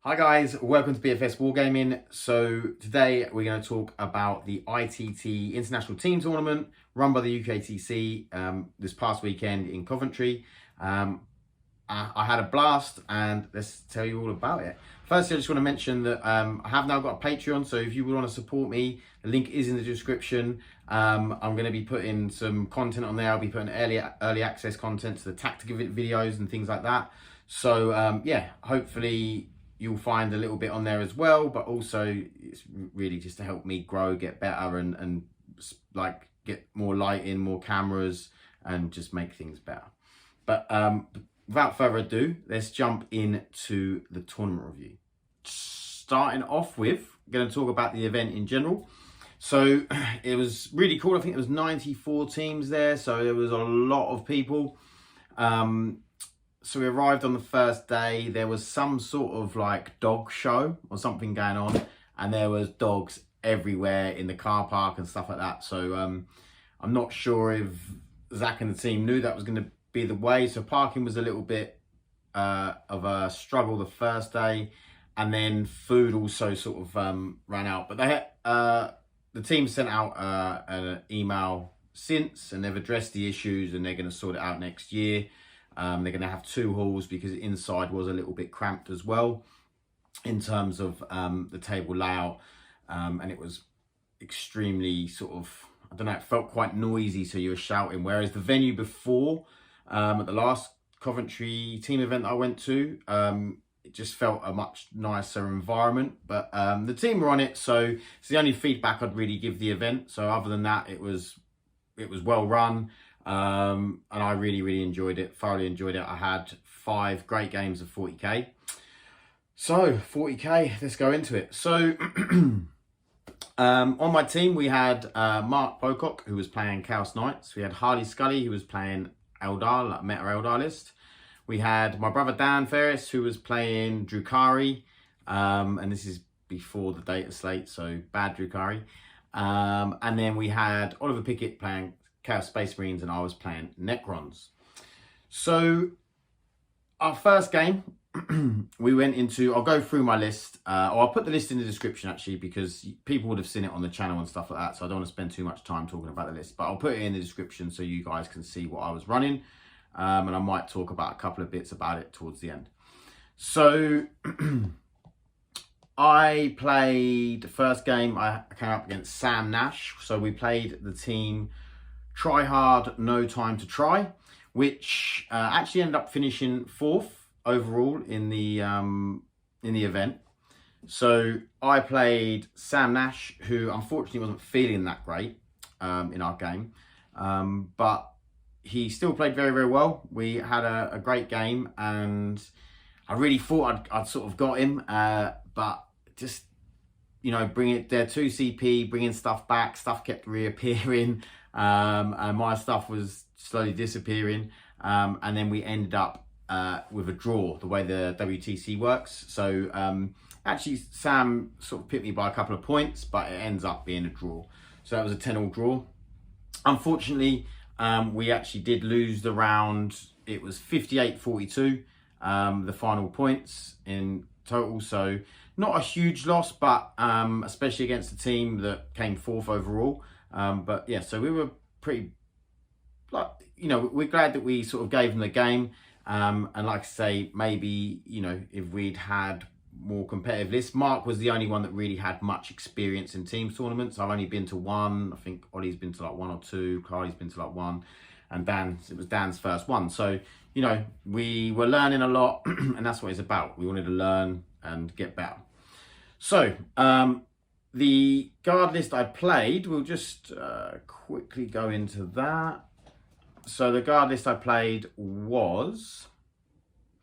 Hi guys, welcome to BFS Wargaming. So today we're going to talk about the ITT International Team Tournament run by the UKTC this past weekend in Coventry. I had a blast and let's tell you all about it. Firstly, I just want to mention that I have now got a Patreon, so if you would want to support me, the link is in the description. I'm going to be putting some content on there. I'll be putting early access content to the tactical videos and things like that. So yeah, hopefully you'll find a little bit on there as well, but also it's really just to help me grow, get better and like get more lighting, more cameras and just make things better. But without further ado, let's jump into the tournament review. Starting off with, I'm going to talk about the event in general. So it was really cool. I think it was 94 teams there, so there was a lot of people. So we arrived on the first day. There was some sort of like dog show or something going on, and there was dogs everywhere in the car park and stuff like that. So I'm not sure if Zach and the team knew that was going to be the way. So parking was a little bit of a struggle the first day, and then food also sort of ran out. But they had, the team sent out an email since, and they've addressed the issues, and they're going to sort it out next year. They're going to have two halls because inside was a little bit cramped as well in terms of the table layout, and it was extremely sort of, I don't know, it felt quite noisy, so you were shouting, whereas the venue before at the last Coventry team event I went to, it just felt a much nicer environment. But the team were on it, so it's the only feedback I'd really give the event. So other than that, it was well run. And I really enjoyed it, thoroughly enjoyed it. I had 5 great games of 40k. So 40k, let's go into it. So on my team, we had Mark Pocock, who was playing Chaos Knights. We had Harley Scully, who was playing Eldar, like Meta Eldar list. We had my brother Dan Ferris, who was playing Drukhari. And this is before the data slate, so bad Drukhari. And then we had Oliver Pickett playing Chaos Space Marines, and I was playing Necrons. So our first game, we went into, I'll go through my list, or I'll put the list in the description actually, because people would have seen it on the channel and stuff like that, so I don't want to spend too much time talking about the list, but I'll put it in the description so you guys can see what I was running, and I might talk about a couple of bits about it towards the end. So I played the first game, I came up against Sam Nash, so we played the team Try Hard, No Time to Try, which actually ended up finishing 4th overall in the event. So I played Sam Nash, who unfortunately wasn't feeling that great in our game, but he still played very well. We had a great game, and I really thought I'd sort of got him, but just, you know, their 2 CP, bringing stuff back, stuff kept reappearing. And my stuff was slowly disappearing, and then we ended up with a draw, the way the WTC works. So actually Sam sort of picked me by a couple of points, but it ends up being a draw. So that was a 10-all draw. Unfortunately, we actually did lose the round. It was 58-42, the final points in total. So not a huge loss, but especially against a team that came 4th overall. But yeah, so we were pretty, like, you know, we're glad that we sort of gave them the game. And like I say, maybe, you know, if we'd had more competitive lists. Mark was the only one that really had much experience in team tournaments. I've only been to 1. I think Ollie's been to like 1 or 2. Carly's been to like 1. And it was Dan's first one. So, you know, we were learning a lot, and that's what it's about. We wanted to learn and get better. So, the guard list I played, we'll just quickly go into that. So the guard list I played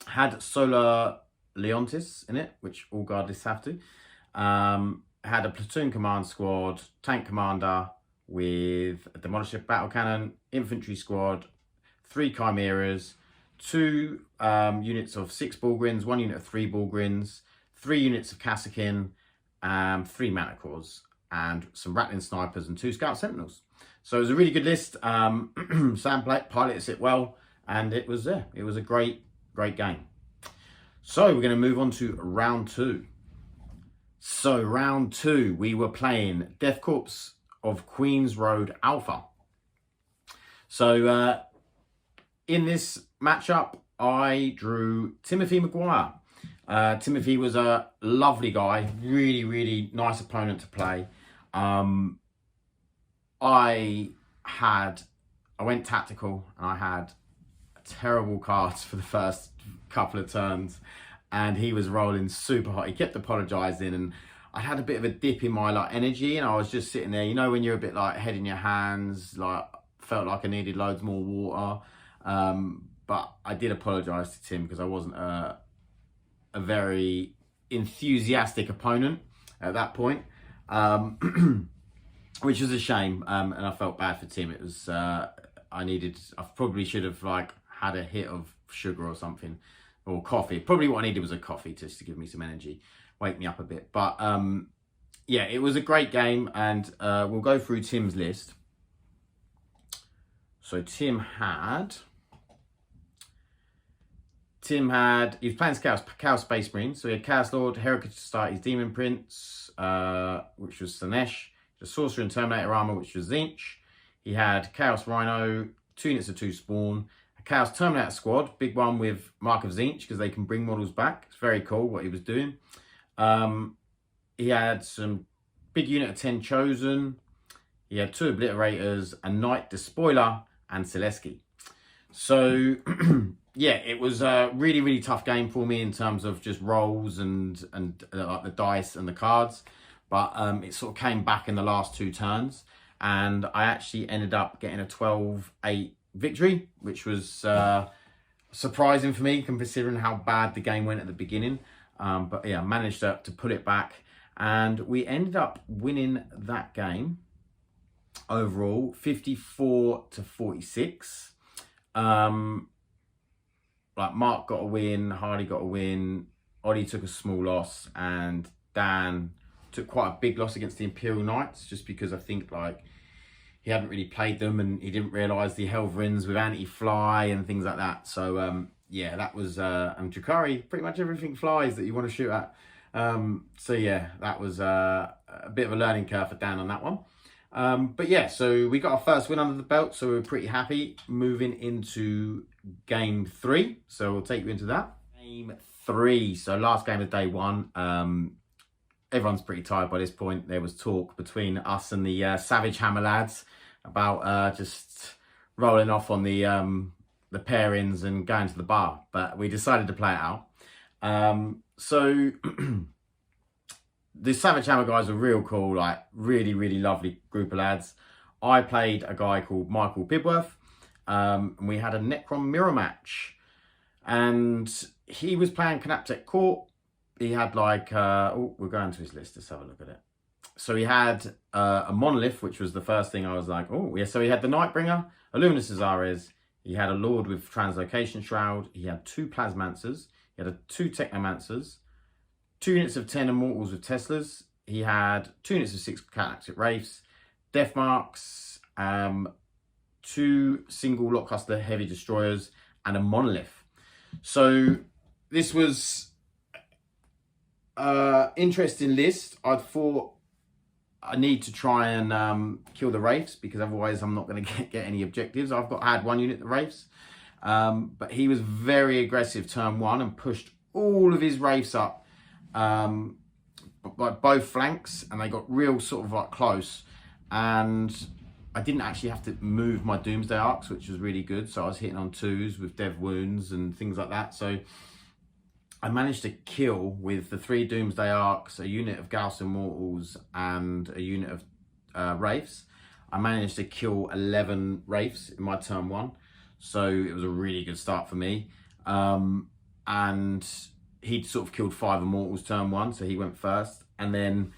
had Solar Leontis in it, which all guard lists have to. Had a platoon command squad, tank commander with a demolisher battle cannon, infantry squad, 3 chimeras, 2 units of 6 Bullgrins, 1 unit of 3 Bullgrins, 3 units of Kassakin, 3 Manticores, and some Rattling snipers and 2 Scout Sentinels. So it was a really good list. Sam piloted it well, and it was a great game. So we're going to move on to round 2. So round 2, we were playing Death Corps of Queen's Road Alpha. So in this matchup, I drew Timothy Maguire. Timothy was a lovely guy, really, really nice opponent to play. I went tactical and I had terrible cards for the first couple of turns, and he was rolling super hot. He kept apologizing, and I had a bit of a dip in my energy, and I was just sitting there, you know, when you're a bit head in your hands, felt like I needed loads more water. But I did apologize to Tim because I wasn't a very enthusiastic opponent at that point, which was a shame. And I felt bad for Tim. It was I probably should have had a hit of sugar or something, or coffee. Probably what I needed was a coffee just to give me some energy, wake me up a bit. But yeah, it was a great game, and we'll go through Tim's list. So Tim he was playing Chaos Space Marine. So he had Chaos Lord, Heritage Society's Demon Prince, which was Slanesh, the Sorcerer and Terminator Armor, which was Tzeentch. He had Chaos Rhino, 2 units of 2 spawn, a Chaos Terminator Squad, big one with Mark of Tzeentch because they can bring models back. It's very cool what he was doing. He had some big unit of 10 Chosen. He had 2 Obliterators, a Knight Despoiler, and Selesky. So yeah, it was a really, really tough game for me in terms of just rolls and the dice and the cards. But it sort of came back in the last 2 turns, and I actually ended up getting a 12-8 victory, which was surprising for me considering how bad the game went at the beginning. But yeah, I managed to pull it back, and we ended up winning that game overall 54-46. Mark got a win, Hardy got a win, Ollie took a small loss, and Dan took quite a big loss against the Imperial Knights, just because I think he hadn't really played them and he didn't realise the Helverins with anti-fly and things like that. So yeah, that was and Drakari, pretty much everything flies that you want to shoot at. So yeah, that was a bit of a learning curve for Dan on that one. But yeah, so we got our first win under the belt, so we were pretty happy. Moving into game 3, so we'll take you into that. Game 3, so last game of day 1. Everyone's pretty tired by this point. There was talk between us and the Savage Hammer lads about just rolling off on the pairings and going to the bar, but we decided to play it out. So the Savage Hammer guys are real cool, really, really lovely group of lads. I played a guy called Michael Bibworth, and we had a Necron mirror match, and he was playing Synaptic Court. He had oh, we're going to his list, let's have a look at it. So he had a Monolith, which was the first thing I was like, oh yeah. So he had the Nightbringer, a Luminous Azares, he had a Lord with Translocation Shroud, he had 2 Plasmancers, he had 2 Technomancers, 2 units of 10 Immortals with Teslas, he had 2 units of 6 Galactic Wraiths, Deathmarks, 2 single Lockcaster Heavy Destroyers, and a Monolith. So this was interesting list. I thought I need to try and kill the Wraiths, because otherwise I'm not going to get any objectives. had 1 unit of Wraiths, but he was very aggressive turn 1 and pushed all of his Wraiths up by both flanks, and they got real sort of close, and I didn't actually have to move my Doomsday Arcs, which was really good. So I was hitting on 2s with dev wounds and things like that. So I managed to kill with the 3 Doomsday Arcs, a unit of Gauss Immortals, and a unit of Wraiths. I managed to kill 11 Wraiths in my turn 1. So it was a really good start for me. And he'd sort of killed 5 Immortals turn 1, so he went first. And then,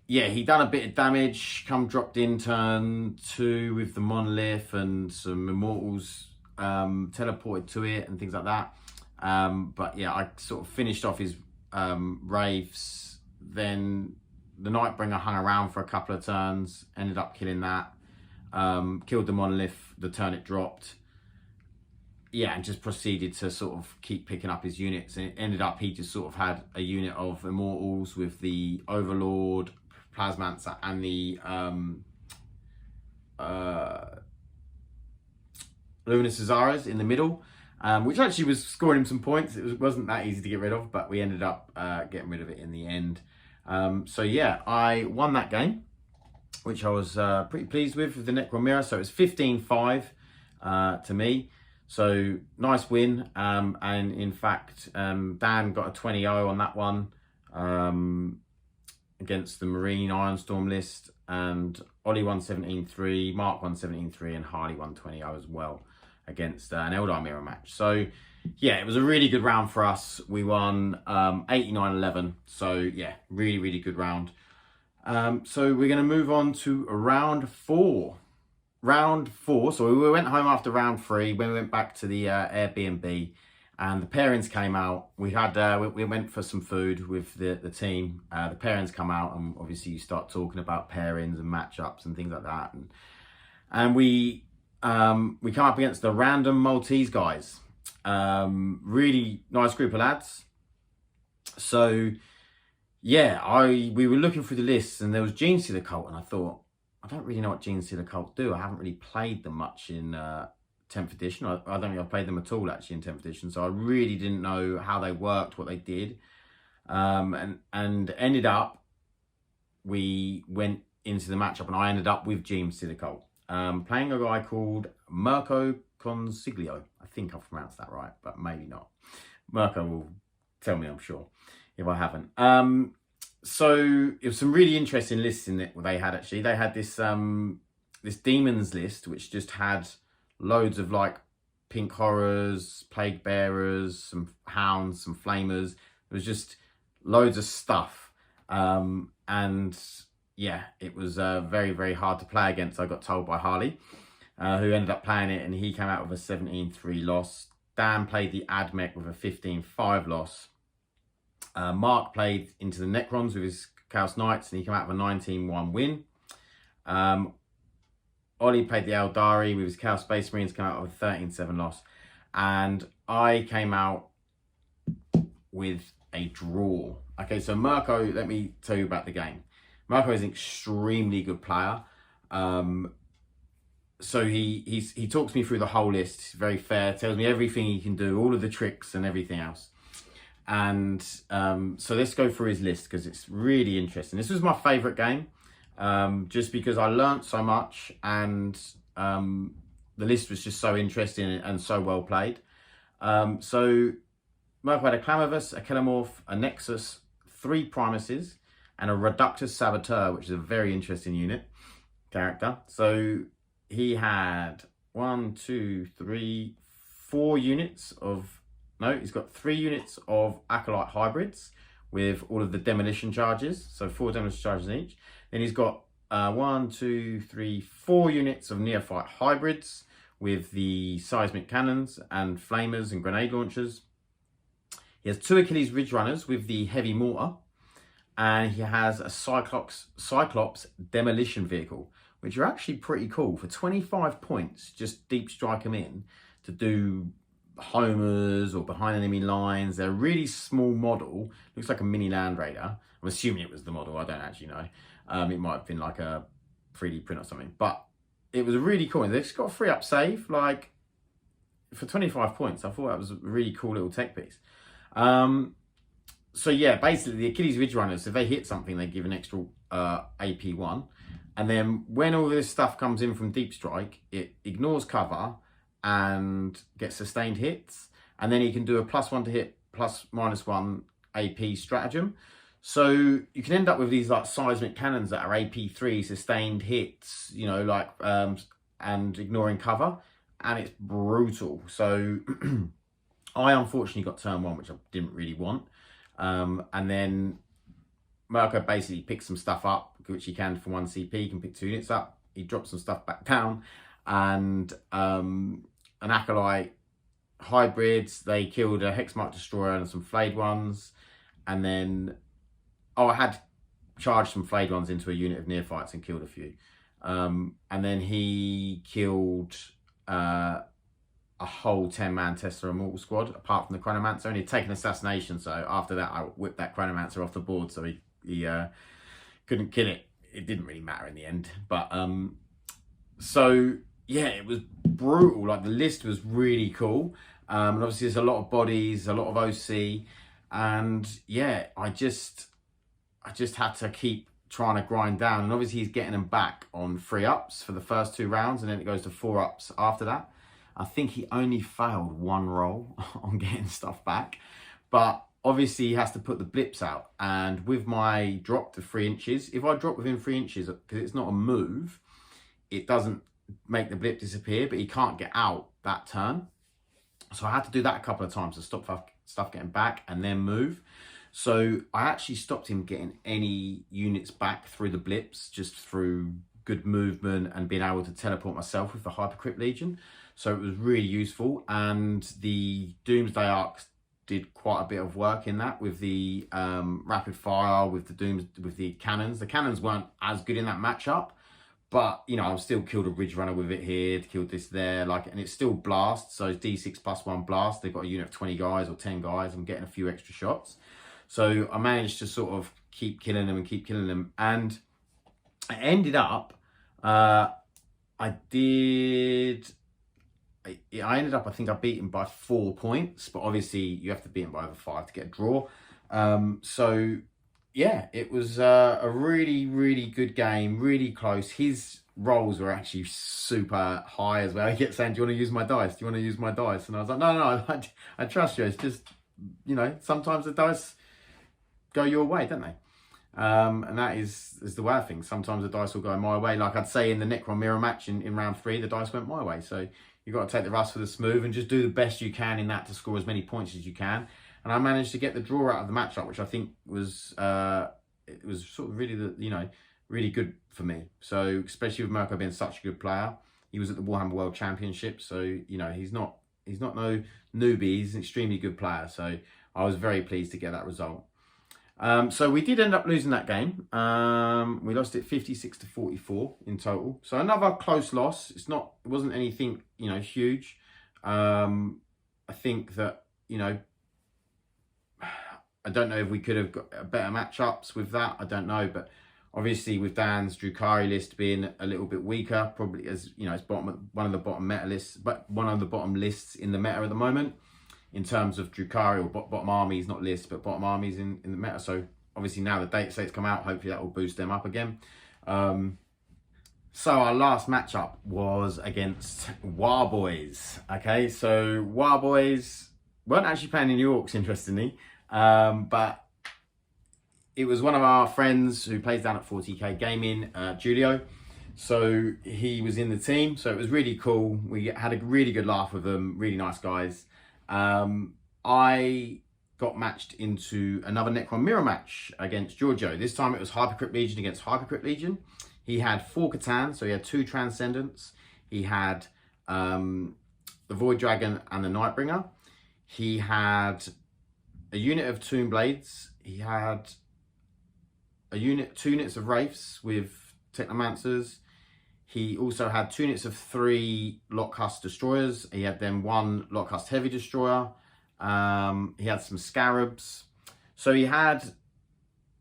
yeah, he done a bit of damage, dropped in turn 2 with the Monolith and some Immortals teleported to it and things like that. But yeah, I sort of finished off his Wraiths. Then the Nightbringer hung around for a couple of turns, ended up killing that. Killed the Monolith the turn it dropped. yeah, and just proceeded to sort of keep picking up his units. And it ended up he just sort of had a unit of Immortals with the Overlord, Plasmancer, and the Luminous Szeras in the middle, which actually was scoring him some points. It wasn't that easy to get rid of, but we ended up getting rid of it in the end. So yeah, I won that game, which I was pretty pleased with the Necron Mirror. So it was 15-5 to me. So nice win. And in fact, Dan got a 20-0 on that one against the Marine Ironstorm list. And Ollie won 17-3, Mark won 17-3, and Harley won 20-0 as well against an Eldar Mirror match. So yeah, it was a really good round for us. We won 89-11. So yeah, really, really good round. So we're going to move on to round 4. Round 4. So we went home after round 3. When we went back to the Airbnb, and the pairings came out. We had we went for some food with the team. The pairings come out, and obviously you start talking about pairings and matchups and things like that. And we come up against the random Maltese guys. Really nice group of lads. So yeah, we were looking through the lists, and there was Gene Stealer Cult, and I thought, I don't really know what Gene Stealer Cult do. I haven't really played them much in 10th edition. I don't think I've played them at all actually in 10th edition, so I really didn't know how they worked, what they did. And ended up, we went into the matchup, and I ended up with Gene Stealer Cult, playing a guy called Mirko Consiglio. I think I've pronounced that right, but maybe not. Mirko will tell me, I'm sure, if I haven't. So it was some really interesting lists in it. They had actually, they had this this demons list, which just had loads of like pink horrors, plague bearers, some hounds, some flamers. It was just loads of stuff. And yeah, it was very, very hard to play against. I got told by Harley, who ended up playing it, and he came out with a 17-3 loss. Dan played the Admech with a 15-5 loss. Mark played into the Necrons with his Chaos Knights, and he came out with a 19-1 win. Ollie played the Eldari with his Chaos Space Marines, came out with a 13-7 loss. And I came out with a draw. Okay, so Mirko, let me tell you about the game. Mirko is an extremely good player. So he talks me through the whole list. He's very fair, tells me everything he can do, all of the tricks and everything else. And so let's go through his list, because it's really interesting. This was my favourite game, just because I learnt so much, and the list was just so interesting and so well played. So Mirko had a Clamavus, a Kelemorph, a Nexus, 3 Primuses, and a Reductus Saboteur, which is a very interesting unit character. So he had 4 units of... No, he's got 3 units of Acolyte Hybrids with all of the demolition charges. So 4 demolition charges in each. Then he's got 4 units of Neophyte Hybrids with the Seismic Cannons and Flamers and Grenade Launchers. He has 2 Achilles Ridge Runners with the Heavy Mortar. And he has a Cyclops Demolition Vehicle, which are actually pretty cool. For 25 points, just deep strike them in to do homers or behind enemy lines. They're a really small model. Looks like a mini Land Raider. I'm assuming it was the model. I don't actually know. It might have been like a 3D print or something. But it was really cool. They've just got a free up save. Like, for 25 points, I thought that was a really cool little tech piece. So yeah, basically the Achilles Ridge Runners, if they hit something, they give an extra AP1. And then when all this stuff comes in from Deep Strike, it ignores cover and gets sustained hits, and then he can do a +1 to hit, +/-1 AP stratagem. So you can end up with these like seismic cannons that are AP3 sustained hits, you know, like and ignoring cover, and it's brutal. So I unfortunately got turn 1, which I didn't really want, and then Mirko basically picks some stuff up, which he can for 1 CP. He can pick 2 units up. He drops some stuff back down, and an Acolyte Hybrids, they killed a Hexmark Destroyer and some Flayed Ones. And then, I had charged some Flayed Ones into a unit of Neophytes and killed a few. And then he killed 2 a whole 10-man Tesla Immortal squad, apart from the Chronomancer, and he'd taken assassination, so after that I whipped that Chronomancer off the board, so he couldn't kill it. It didn't really matter in the end, but so yeah, it was brutal. Like, the list was really cool, and obviously there's a lot of bodies, a lot of OC, and yeah, I just had to keep trying to grind down, and obviously he's getting them back on 3-ups for the first 2 rounds, and then it goes to 4-ups after that. I think he only failed 1 roll on getting stuff back, but obviously he has to put the blips out, and with my drop to 3 inches, if I drop within 3 inches, because it's not a move, it doesn't make the blip disappear, but he can't get out that turn. So I had to do that a couple of times to stop stuff getting back and then move. So I actually stopped him getting any units back through the blips, just through good movement and being able to teleport myself with the Hypercrypt Legion. So it was really useful, and the Doomsday Arcs did quite a bit of work in that with the rapid fire, with the cannons. The cannons weren't as good in that matchup, but you know, I've still killed a Ridge Runner with it here, killed this there, like, and it's still blast. So it's D6 plus 1 blast. They've got a unit of 20 guys or 10 guys. I'm getting a few extra shots. So I managed to sort of keep killing them and keep killing them. And I ended up, I ended up, I think I beat him by 4 points, but obviously you have to beat him by over 5 to get a draw. So yeah, it was a really, really good game, really close. His rolls were actually super high as well. He kept saying, do you want to use my dice? Do you want to use my dice? And I was like, no, I trust you. It's just, you know, sometimes the dice go your way, don't they? And that is the way of things. Sometimes the dice will go my way. Like I'd say in the Necron mirror match in round 3, the dice went my way. So you've got to take the rust for the smooth and just do the best you can in that to score as many points as you can. And I managed to get the draw out of the matchup, which I think was it was sort of really really good for me. So especially with Mirko being such a good player, he was at the Warhammer World Championship, so you know he's not no newbie. He's an extremely good player. So I was very pleased to get that result. So we did end up losing that game. We lost it 56-44 in total. So another close loss. It wasn't anything, you know, huge. I think that, you know, I don't know if we could have got better matchups with that. I don't know, but obviously with Dan's Drukhari list being a little bit weaker, probably, as you know, it's one of the bottom meta lists, but one of the bottom lists in the meta at the moment. In terms of Drukhari, or bottom armies, not lists, but bottom armies in the meta. So obviously now the data sets come out, hopefully that will boost them up again. So our last matchup was against Warboys. Okay, so Warboys weren't actually playing in Yorks, interestingly, but it was one of our friends who plays down at 40k Gaming, Julio. So he was in the team, so it was really cool. We had a really good laugh with them, really nice guys. I got matched into another Necron mirror match against Giorgio. This time it was Hypercrypt Legion against Hypercrypt Legion. He had 4 Catan, so he had 2 Transcendents. He had the Void Dragon and the Nightbringer. He had a unit of Tomb Blades. He had 2 units of Wraiths with Technomancers. He also had 2 units of 3 Lockhust Destroyers. He had then 1 Lockhust Heavy Destroyer. He had some Scarabs. So he had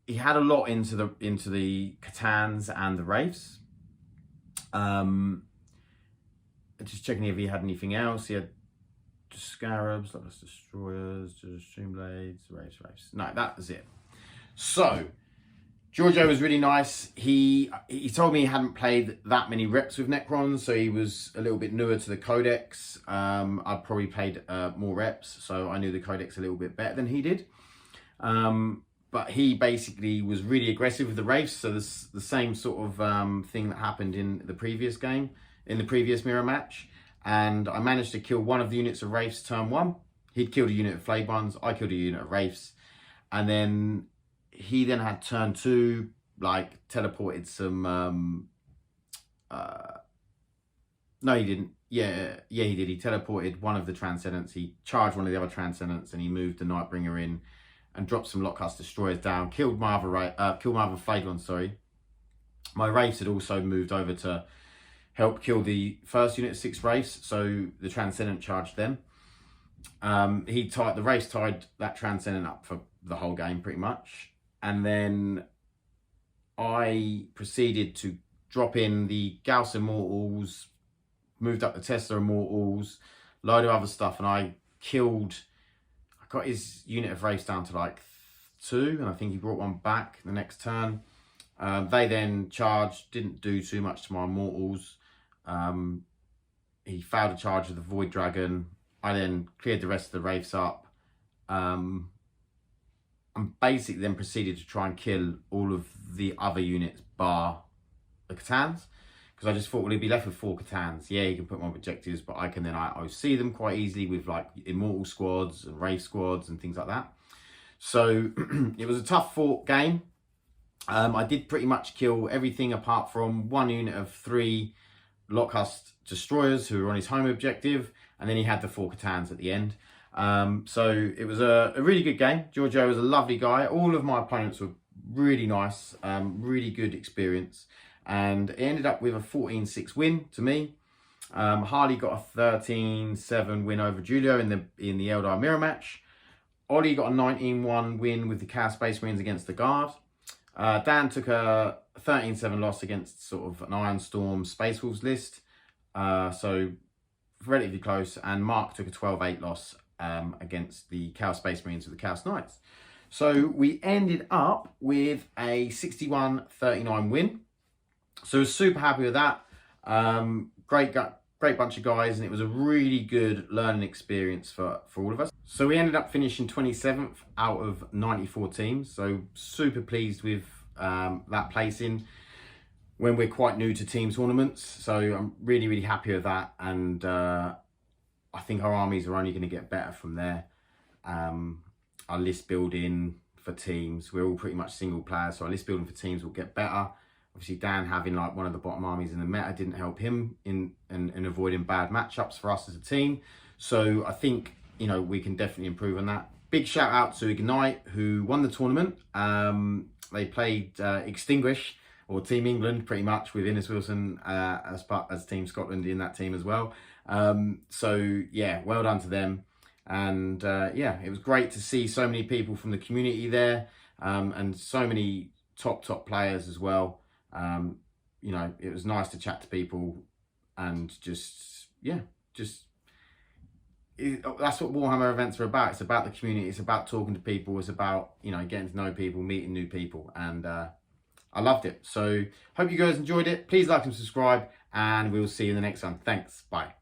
a lot into the Catans and the Wraiths. Just checking if he had anything else. He had Scarabs, Lockhust Destroyers, Stream Blades, Wraiths. No, that was it. So Giorgio was really nice. He told me he hadn't played that many reps with Necrons, so he was a little bit newer to the Codex. I'd probably played more reps, so I knew the Codex a little bit better than he did. But he basically was really aggressive with the Wraiths, so there's the same sort of thing that happened in the previous game, in the previous mirror match. And I managed to kill one of the units of Wraiths turn 1. He'd killed a unit of Flayed Ones, I killed a unit of Wraiths. And then he then had turn 2, like teleported some, no he didn't, yeah he did, he teleported one of the Transcendents, he charged one of the other Transcendents, and he moved the Nightbringer in and dropped some Lockhust Destroyers down, killed my other Flayed Ones, sorry. My Wraiths had also moved over to helped kill the first unit of 6 Wraiths, so the Transcendent charged them. The Wraiths tied that Transcendent up for the whole game pretty much, and then I proceeded to drop in the Gauss Immortals, moved up the Tesla Immortals, load of other stuff, and I got his unit of Wraiths down to like 2, and I think he brought one back the next turn. They then charged, didn't do too much to my Immortals. He failed a charge with the Void Dragon. I then cleared the rest of the Wraiths up. And basically then proceeded to try and kill all of the other units bar the C'tans. Because I just thought, well, he'd be left with 4 C'tans. Yeah, he can put more objectives, but I can then IOC them quite easily with like Immortal squads and Wraith squads and things like that. So it was a tough fought game. I did pretty much kill everything apart from 1 unit of 3 Lockhust Destroyers who were on his home objective, and then he had the 4 C'tans at the end. So it was a really good game. Giorgio was a lovely guy. All of my opponents were really nice, really good experience, and it ended up with a 14-6 win to me. Harley got a 13-7 win over Julio in the Eldar mirror match. Ollie got a 19-1 win with the Chaos Space Marines against the Guard. Dan took a 13-7 loss against sort of an Iron Storm Space Wolves list, so relatively close. And Mark took a 12-8 loss against the Chaos Space Marines with the Chaos Knights. So we ended up with a 61-39 win. So I was super happy with that. Great bunch of guys, and it was a really good learning experience for all of us. So we ended up finishing 27th out of 94 teams. So super pleased with that placing when we're quite new to team tournaments. So I'm really, really happy with that. And I think our armies are only going to get better from there. Our list building for teams, we're all pretty much single players. So our list building for teams will get better. Obviously, Dan having like one of the bottom armies in the meta didn't help him in avoiding bad matchups for us as a team. So I think, you know, we can definitely improve on that. Big shout out to Ignite, who won the tournament. They played Extinguish, or Team England, pretty much, with Innes Wilson as Team Scotland in that team as well. So yeah, well done to them. And yeah, it was great to see so many people from the community there, and so many top players as well. You know, it was nice to chat to people, and that's what Warhammer events are about. It's about the community. It's about talking to people. It's about, you know, getting to know people, meeting new people, and I loved it. So hope you guys enjoyed it. Please like and subscribe, and we'll see you in the next one. Thanks. Bye.